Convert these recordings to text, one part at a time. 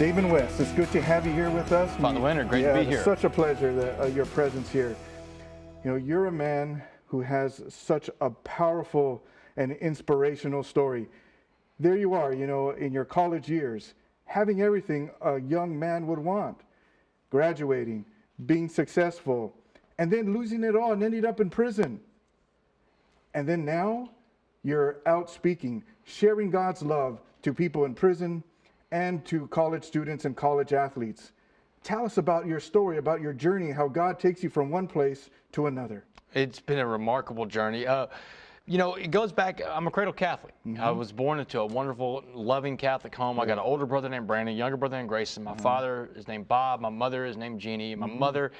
Damon West, it's good to have you here with us. Father Leonard, great to be here. It's such a pleasure that your presence here. You know, you're a man who has such a powerful and inspirational story. There you are, you know, in your college years, having everything a young man would want, graduating, being successful, and then losing it all and ended up in prison. And then now you're out speaking, sharing God's love to people in prison and to college students and college athletes. Tell us about your story, about your journey, how God takes you from one place to another. It's been a remarkable journey. You know, it goes back, I'm a cradle Catholic. I was born into a wonderful, loving Catholic home. I got an older brother named Brandon, younger brother named Grayson. My father is named Bob. My mother is named Jeannie. My mother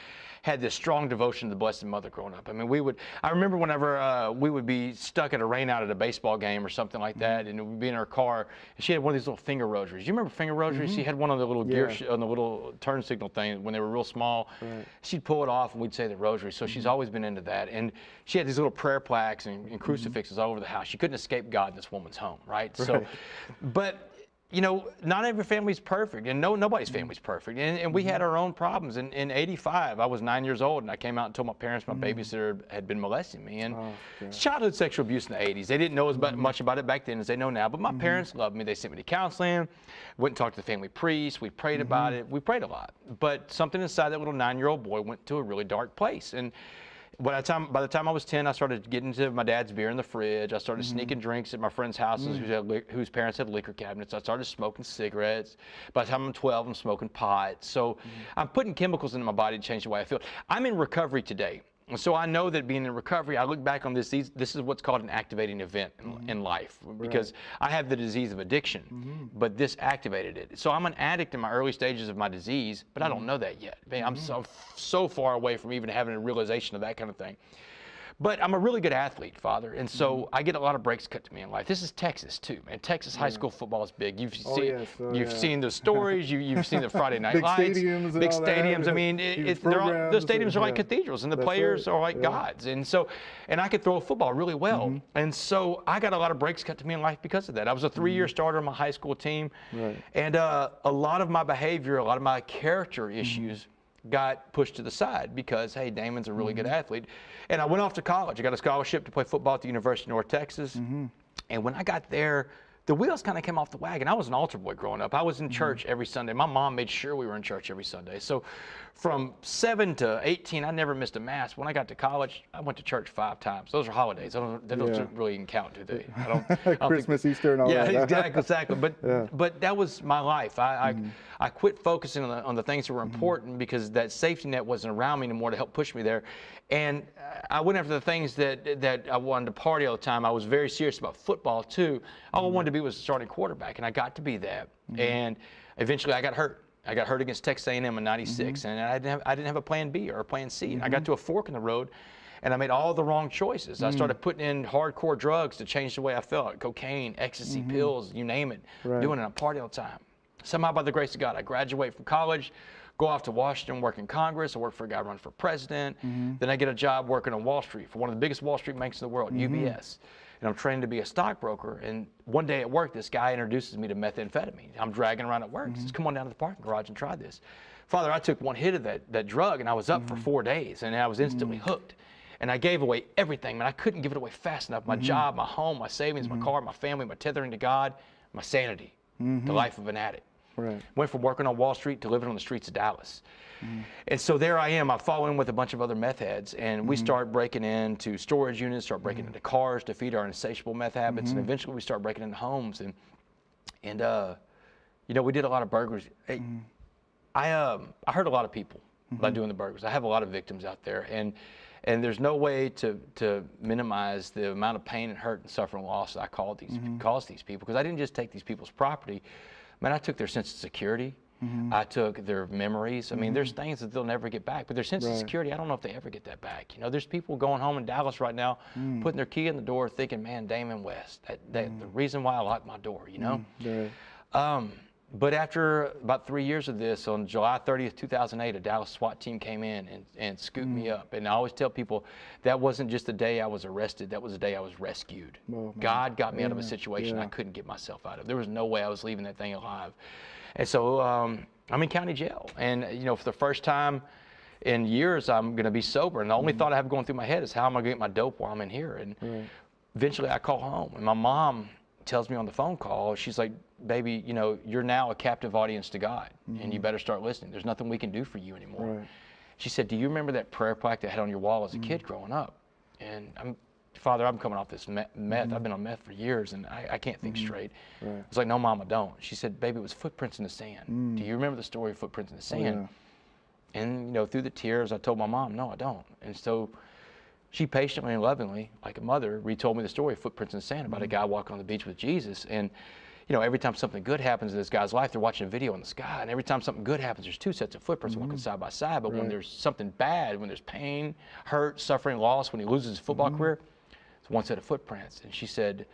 had this strong devotion to the Blessed Mother growing up. I mean, I remember whenever we would be stuck at a rainout at a baseball game or something like that, and we'd be in our car, and she had one of these little finger rosaries. You remember finger rosaries? She had one on the little gear, on the little turn signal thing when they were real small. She'd pull it off, and we'd say the rosary. So she's always been into that. And she had these little prayer plaques and crucifixes all over the house. She couldn't escape God in this woman's home, right? So, but you know, not every family's perfect, and nobody's family's perfect. And we had our own problems. In '85, I was 9 years old, and I came out and told my parents my babysitter had been molesting me. And it's childhood sexual abuse in the '80s. They didn't know as much about it back then as they know now, but my parents loved me. They sent me to counseling, went and talked to the family priest. We prayed about it. We prayed a lot. But something inside that little 9-year-old boy went to a really dark place. And by the time I was 10, I started getting into my dad's beer in the fridge. I started sneaking drinks at my friends' houses whose parents had liquor cabinets. I started smoking cigarettes. By the time I'm 12, I'm smoking pot. So I'm putting chemicals into my body to change the way I feel. I'm in recovery today. And so I know that being in recovery, I look back on this is what's called an activating event in life, because I have the disease of addiction, but this activated it. So I'm an addict in my early stages of my disease, but I don't know that yet. Man, I'm so far away from even having a realization of that kind of thing. But I'm a really good athlete, Father, and so I get a lot of breaks cut to me in life. This is Texas, too, man. Texas high school football is big. You've seen the stories. You've seen the Friday Night big Lights. Stadiums big stadiums. I mean, the stadiums are like cathedrals, and the players are like gods. And so, and I could throw a football really well. And so I got a lot of breaks cut to me in life because of that. I was a 3-year starter on my high school team. And a lot of my behavior, a lot of my character issues got pushed to the side because, hey, Damon's a really good athlete. And I went off to college. I got a scholarship to play football at the University of North Texas. And when I got there, the wheels kind of came off the wagon. I was an altar boy growing up. I was in church every Sunday. My mom made sure we were in church every Sunday. So from 7 to 18, I never missed a mass. When I got to college, I went to church 5 times. Those are holidays. They don't really even count, do they? I don't Christmas, Easter, and all that. Yeah, exactly. But that was my life. I quit focusing on the things that were important because that safety net wasn't around me anymore to help push me there. And I went after the things that I wanted to party all the time. I was very serious about football, too. All I wanted to be was a starting quarterback, and I got to be that. And eventually I got hurt. I got hurt against Texas A&M in '96, and I didn't have a plan B or a plan C. And I got to a fork in the road, and I made all the wrong choices. I started putting in hardcore drugs to change the way I felt: cocaine, ecstasy, pills, you name it. Doing it, I party all the time. Somehow, by the grace of God, I graduate from college, go off to Washington, work in Congress. I work for a guy running for president. Then I get a job working on Wall Street for one of the biggest Wall Street banks in the world, UBS. And I'm trained to be a stockbroker. And one day at work, this guy introduces me to methamphetamine. I'm dragging around at work. He says, come on down to the parking garage and try this. Father, I took one hit of that drug, and I was up for 4 days, and I was instantly hooked. And I gave away everything, man. I couldn't give it away fast enough. My job, my home, my savings, my car, my family, my tethering to God, my sanity, the life of an addict. Went from working on Wall Street to living on the streets of Dallas. And so there I am. I fall in with a bunch of other meth heads, and we start breaking into storage units, start breaking into cars to feed our insatiable meth habits, and eventually we start breaking into homes. And you know, we did a lot of burglaries. I hurt a lot of people by doing the burglaries. I have a lot of victims out there, and there's no way to minimize the amount of pain and hurt and suffering and loss that I caused these people, because I didn't just take these people's property. Man, I took their sense of security. I took their memories. I mean, there's things that they'll never get back, but their sense of security, I don't know if they ever get that back. You know, there's people going home in Dallas right now, putting their key in the door, thinking, man, Damon West, the reason why I locked my door, you know? But after about 3 years of this, on July 30th, 2008, a Dallas SWAT team came in and scooped me up. And I always tell people that wasn't just the day I was arrested, that was the day I was rescued. God got me out of a situation I couldn't get myself out of. There was no way I was leaving that thing alive. And so I'm in county jail. And, you know, for the first time in years, I'm going to be sober. And the only thought I have going through my head is, how am I going to get my dope while I'm in here? And eventually I call home. And my mom tells me on the phone call, she's like, baby, you know, you're now a captive audience to God. And you better start listening. There's nothing we can do for you anymore. She said, do you remember that prayer plaque that I had on your wall as a kid growing up? And Father, I'm coming off this meth. I've been on meth for years, and I can't think straight. I was like, no, Mom, I don't. She said, baby, it was footprints in the sand. Do you remember the story of footprints in the sand? And, you know, through the tears, I told my mom, no, I don't. And so she patiently and lovingly, like a mother, retold me the story of footprints in the sand about a guy walking on the beach with Jesus. And, you know, every time something good happens in this guy's life, they're watching a video in the sky. And every time something good happens, there's two sets of footprints walking side by side. But when there's something bad, when there's pain, hurt, suffering, loss, when he loses his football career, it's one set of footprints. And she said,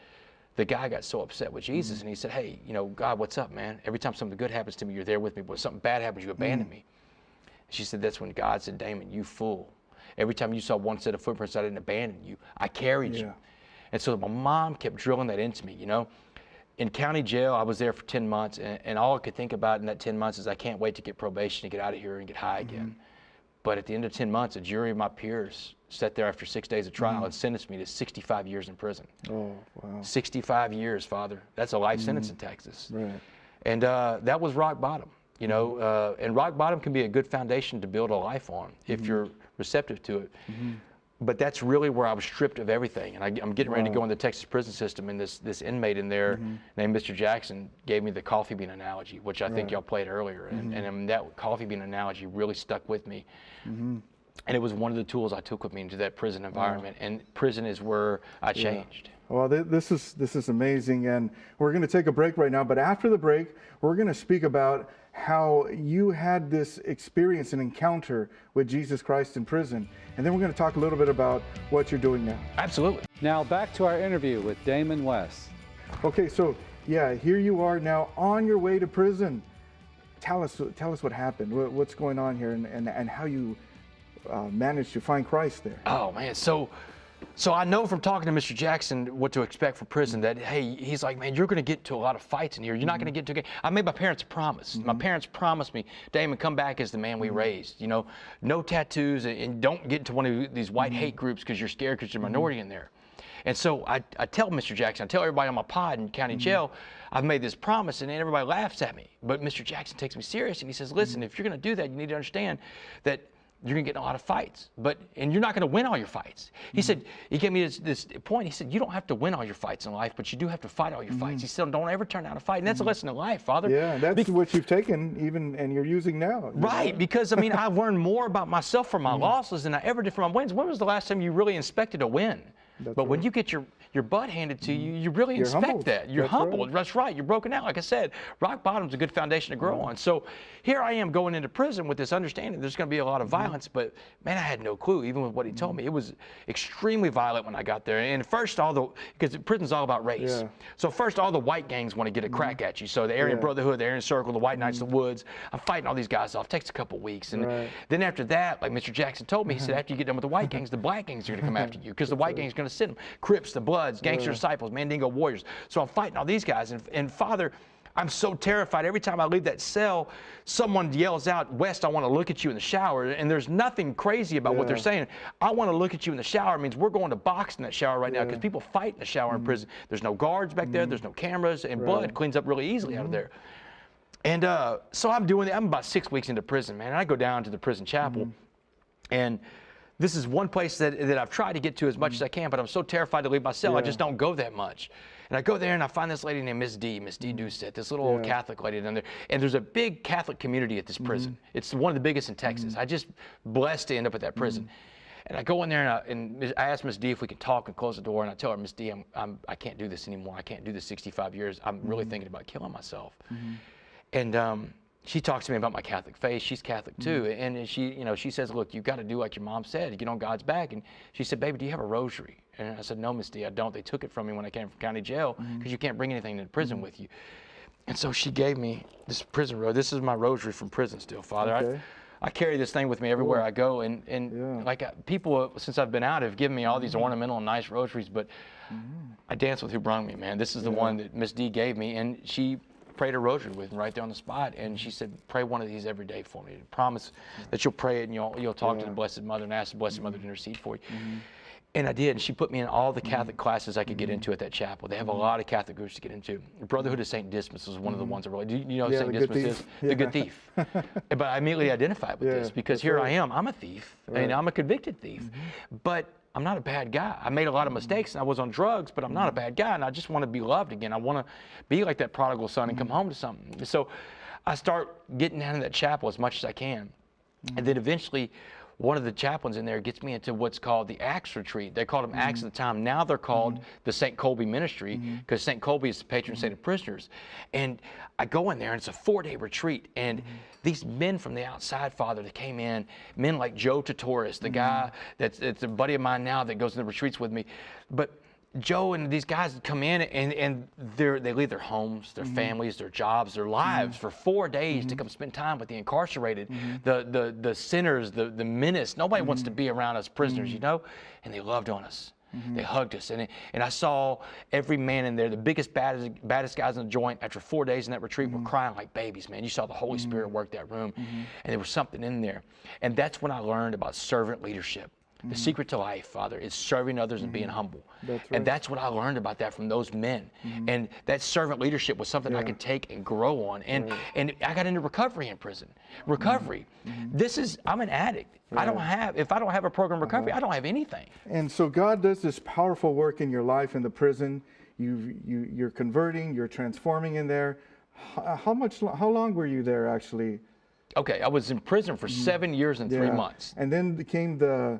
the guy got so upset with Jesus, and he said, hey, you know, God, what's up, man? Every time something good happens to me, you're there with me. But when something bad happens, you abandon me. She said, that's when God said, Damon, you fool. Every time you saw one set of footprints, I didn't abandon you. I carried you. And so my mom kept drilling that into me, you know. In county jail, I was there for 10 months, and all I could think about in that 10 months is, I can't wait to get probation to get out of here and get high again. But at the end of 10 months, a jury of my peers sat there after 6 days of trial and sentenced me to 65 years in prison. 65 years, Father. That's a life sentence in Texas. And that was rock bottom. You know, and rock bottom can be a good foundation to build a life on if you're receptive to it. But that's really where I was stripped of everything. And I'm getting ready to go in the Texas prison system, and this inmate in there named Mr. Jackson gave me the coffee bean analogy, which I think y'all played earlier. And that coffee bean analogy really stuck with me. And it was one of the tools I took with me into that prison environment. And prison is where I changed. Well, this is amazing, and we're going to take a break right now. But after the break, we're going to speak about how you had this experience and encounter with Jesus Christ in prison, and then we're going to talk a little bit about what you're doing now. Absolutely. Now back to our interview with Damon West. Okay, so yeah, here you are now on your way to prison. Tell us what happened, what's going on here, and how you managed to find Christ there. Oh man, so I know from talking to Mr. Jackson what to expect for prison, that, hey, he's like, man, you're going to get into a lot of fights in here. You're not going to get into I made my parents a promise. My parents promised me, Damon, come back as the man we raised. You know, no tattoos, and don't get into one of these white hate groups because you're scared because you're a minority in there. And so I tell Mr. Jackson, I tell everybody on my pod in county jail, I've made this promise, and then everybody laughs at me. But Mr. Jackson takes me serious, and he says, listen, if you're going to do that, you need to understand that you're going to get in a lot of fights, and you're not going to win all your fights. He said, he gave me this point. He said, you don't have to win all your fights in life, but you do have to fight all your fights. He said, don't ever turn down a fight. And that's a lesson in life, Father. Yeah, that's what you've taken and you're using now. Right, because, I mean, I've learned more about myself from my losses than I ever did from my wins. When was the last time you really inspected a win? But when you get your butt handed to you, you really inspect humbled. that. You're That's humbled. right. That's right. You're broken out. Like I said, rock bottom's a good foundation to grow on. So here I am going into prison with this understanding there's going to be a lot of violence, but man, I had no clue, even with what he told me. It was extremely violent when I got there. And first, because prison's all about race. So first, all the white gangs want to get a crack at you. So the Aryan Brotherhood, the Aryan Circle, the White Knights of the Woods, I'm fighting all these guys off. It takes a couple weeks. And then after that, like Mr. Jackson told me, he said, after you get done with the white gangs, the black gangs are going to come after you, because the white gangs are going to send them. Crips, the Bloods, Gangster Disciples, Mandingo Warriors. So I'm fighting all these guys. And Father, I'm so terrified. Every time I leave that cell, someone yells out, West, I want to look at you in the shower. And there's nothing crazy about what they're saying. I want to look at you in the shower means we're going to box in that shower right now, because people fight in the shower in prison. There's no guards back there. There's no cameras, and blood cleans up really easily out of there. And so I'm doing that. I'm about 6 weeks into prison, man. And I go down to the prison chapel, and this is one place that I've tried to get to as much as I can, but I'm so terrified to leave my cell, I just don't go that much. And I go there and I find this lady named Miss D Doucette, this little old Catholic lady down there. And there's a big Catholic community at this prison. It's one of the biggest in Texas. I just blessed to end up at that prison. And I go in there and I ask Miss D if we can talk and close the door. And I tell her, Miss D, I can't do this anymore. I can't do this 65 years. I'm really thinking about killing myself. And she talks to me about my Catholic faith. She's Catholic too. And she says, look, you've got to do like your mom said, get on God's back. And she said, baby, do you have a rosary? And I said, no, Miss D, I don't. They took it from me when I came from county jail, because you can't bring anything into prison with you. And so she gave me this prison rosary. This is my rosary from prison still, Father. Okay. I carry this thing with me everywhere I go. And like people, since I've been out, have given me all these ornamental and nice rosaries, but I dance with who brung me, man. This is the one that Miss D gave me. And she prayed a rosary with me right there on the spot, and she said, pray one of these every day for me. Promise that you'll pray it and you'll talk to the Blessed Mother and ask the Blessed Mother to intercede for you. And I did, and she put me in all the Catholic classes I could get into at that chapel. They have a lot of Catholic groups to get into. Brotherhood of St. Dismas was one of the ones I really, do you know who St. Dismas is? The good thief. But I immediately identified with this because here I am, I'm a thief, and I'm a convicted thief. But I'm not a bad guy. I made a lot of mistakes and I was on drugs, but I'm not a bad guy, and I just want to be loved again. I want to be like that prodigal son and come home to something. So I start getting down in that chapel as much as I can. And then eventually, one of the chaplains in there gets me into what's called the Acts retreat. They called them Acts at the time. Now they're called the St. Colby Ministry because St. Colby is the patron saint of prisoners. And I go in there, and it's a 4-day retreat. And these men from the outside, Father, that came in, men like Joe Tatoris, the guy that's a buddy of mine now that goes to the retreats with me. But Joe and these guys come in, and they leave their homes, their families, their jobs, their lives for 4 days to come spend time with the incarcerated, the sinners, the menace. Nobody wants to be around us prisoners, you know? And they loved on us. They hugged us. And I saw every man in there, the biggest, baddest guys in the joint, after 4 days in that retreat, were crying like babies, man. You saw the Holy Spirit work that room. And there was something in there. And that's when I learned about servant leadership. The secret to life, Father, is serving others and being humble. That's right. And that's what I learned about that from those men. And that servant leadership was something I could take and grow on. And I got into recovery in prison. Recovery. I'm an addict. If I don't have a program of recovery, I don't have anything. And so God does this powerful work in your life in the prison. You're converting, you're transforming in there. How long were you there actually? Okay, I was in prison for 7 years and 3 months. And then came the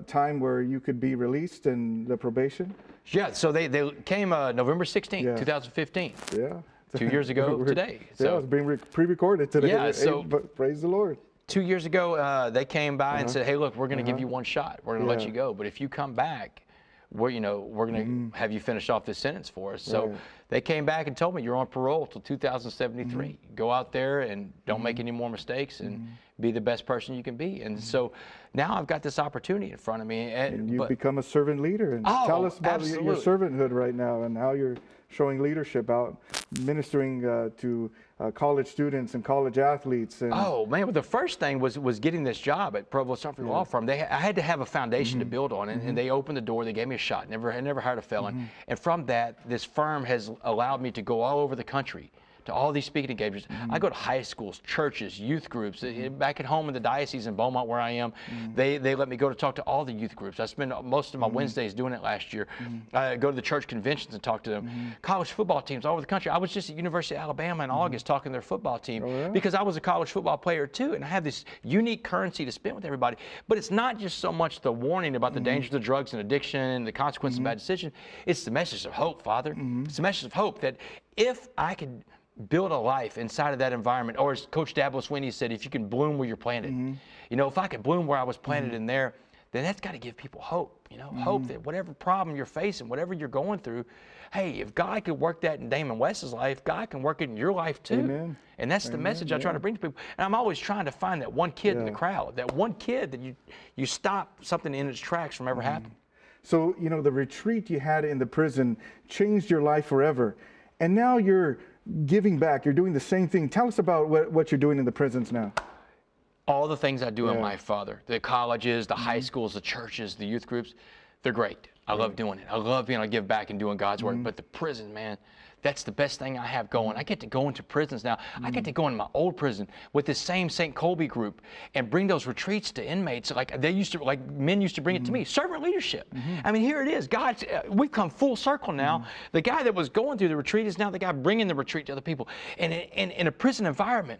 time where you could be released and the probation? Yeah, so they came November 16th, 2015. Yeah. 2 years ago today. So it's being pre-recorded today. Yeah, so praise the Lord. 2 years ago, they came by and said, hey, look, we're going to give you one shot. We're going to let you go. But if you come back, we're going to have you finish off this sentence for us. So they came back and told me, you're on parole till 2073. Go out there and don't make any more mistakes and be the best person you can be. And so now I've got this opportunity in front of me. And you've become a servant leader. And tell us about your servanthood right now and how you're showing leadership out, ministering to college students and college athletes. And oh man, well, the first thing was getting this job at Provost Humphrey Law Firm. I had to have a foundation to build on, and they opened the door. They gave me a shot. I never hired a felon. And from that, this firm has allowed me to go all over the country to all these speaking engagements. I go to high schools, churches, youth groups. Back at home in the diocese in Beaumont where I am, they let me go to talk to all the youth groups. I spend most of my Wednesdays doing it last year. I go to the church conventions and talk to them. College football teams all over the country. I was just at University of Alabama in August talking to their football team because I was a college football player too, and I have this unique currency to spend with everybody. But it's not just so much the warning about the dangers of drugs and addiction and the consequences of bad decisions. It's the message of hope, Father. It's the message of hope that if I could build a life inside of that environment, or as Coach Dabo Swinney said, if you can bloom where you're planted. You know, if I could bloom where I was planted in there, then that's got to give people hope. You know, hope that whatever problem you're facing, whatever you're going through, hey, if God could work that in Damon West's life, God can work it in your life too. Amen. And that's the message I try to bring to people. And I'm always trying to find that one kid in the crowd, that one kid that you stop something in its tracks from ever happening. So, you know, the retreat you had in the prison changed your life forever. And now you're giving back. You're doing the same thing. Tell us about what you're doing in the prisons now. All the things I do in life, Father, the colleges, the high schools, the churches, the youth groups, they're great. I love doing it. I love being able to give back and doing God's work. But the prison, man, that's the best thing I have going. I get to go into prisons now. I get to go into my old prison with this same St. Colby group and bring those retreats to inmates like men used to bring it to me. Servant leadership. I mean, here it is. God, we've come full circle now. The guy that was going through the retreat is now the guy bringing the retreat to other people. And in a prison environment,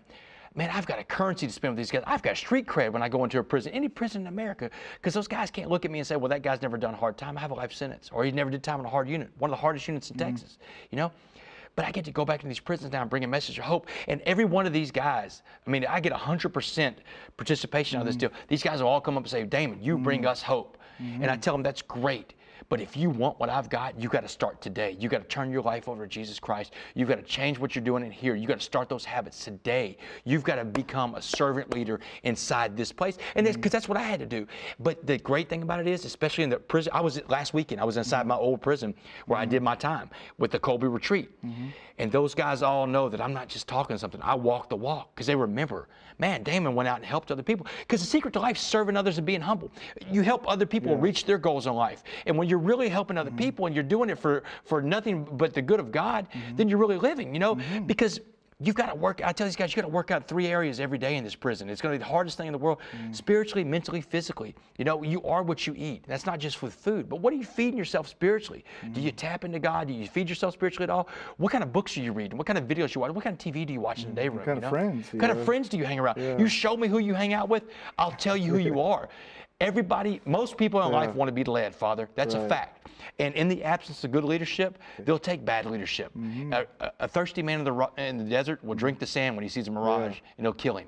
man, I've got a currency to spend with these guys. I've got street cred when I go into a prison, any prison in America, because those guys can't look at me and say, well, that guy's never done a hard time. I have a life sentence. Or he never did time in a hard unit, one of the hardest units in Texas, you know? But I get to go back to these prisons now and bring a message of hope. And every one of these guys, I mean, I get 100% participation out of this deal. These guys will all come up and say, Damon, you bring us hope. And I tell them, that's great. But if you want what I've got, you got to start today. You got to turn your life over to Jesus Christ. You've got to change what you're doing in here. You got to start those habits today. You've got to become a servant leader inside this place. And because that's what I had to do. But the great thing about it is, especially in the prison, last weekend, I was inside my old prison where I did my time with the Colby retreat. And those guys all know that I'm not just talking something. I walk the walk because they remember, man, Damon went out and helped other people. Because the secret to life is serving others and being humble. You help other people reach their goals in life. And when you're really helping other people and you're doing it for nothing but the good of God, then you're really living, you know, because you've got to work. I tell these guys, you got to work out 3 areas every day in this prison. It's going to be the hardest thing in the world, spiritually, mentally, physically. You know, you are what you eat. That's not just with food, but what are you feeding yourself spiritually? Do you tap into God? Do you feed yourself spiritually at all? What kind of books are you reading? What kind of videos you watch? What kind of TV do you watch in the day room? What kind of friends? What kind of friends do you hang around? You show me who you hang out with, I'll tell you who you are. Most people in life want to be led, Father. That's a fact. And in the absence of good leadership, they'll take bad leadership. A thirsty man in the desert will drink the sand when he sees a mirage, and it'll kill him.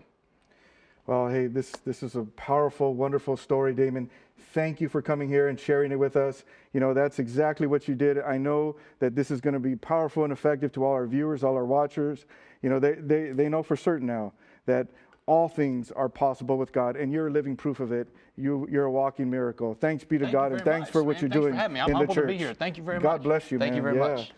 Well, hey, this is a powerful, wonderful story, Damon. Thank you for coming here and sharing it with us. You know, that's exactly what you did. I know that this is going to be powerful and effective to all our viewers, all our watchers. You know, they know for certain now that all things are possible with God, and you're a living proof of it. You're a walking miracle. Thanks be to God, and thanks for what you're doing in the church. I'm humble to be here. Thank you very much. God bless you, man. Thank you very much.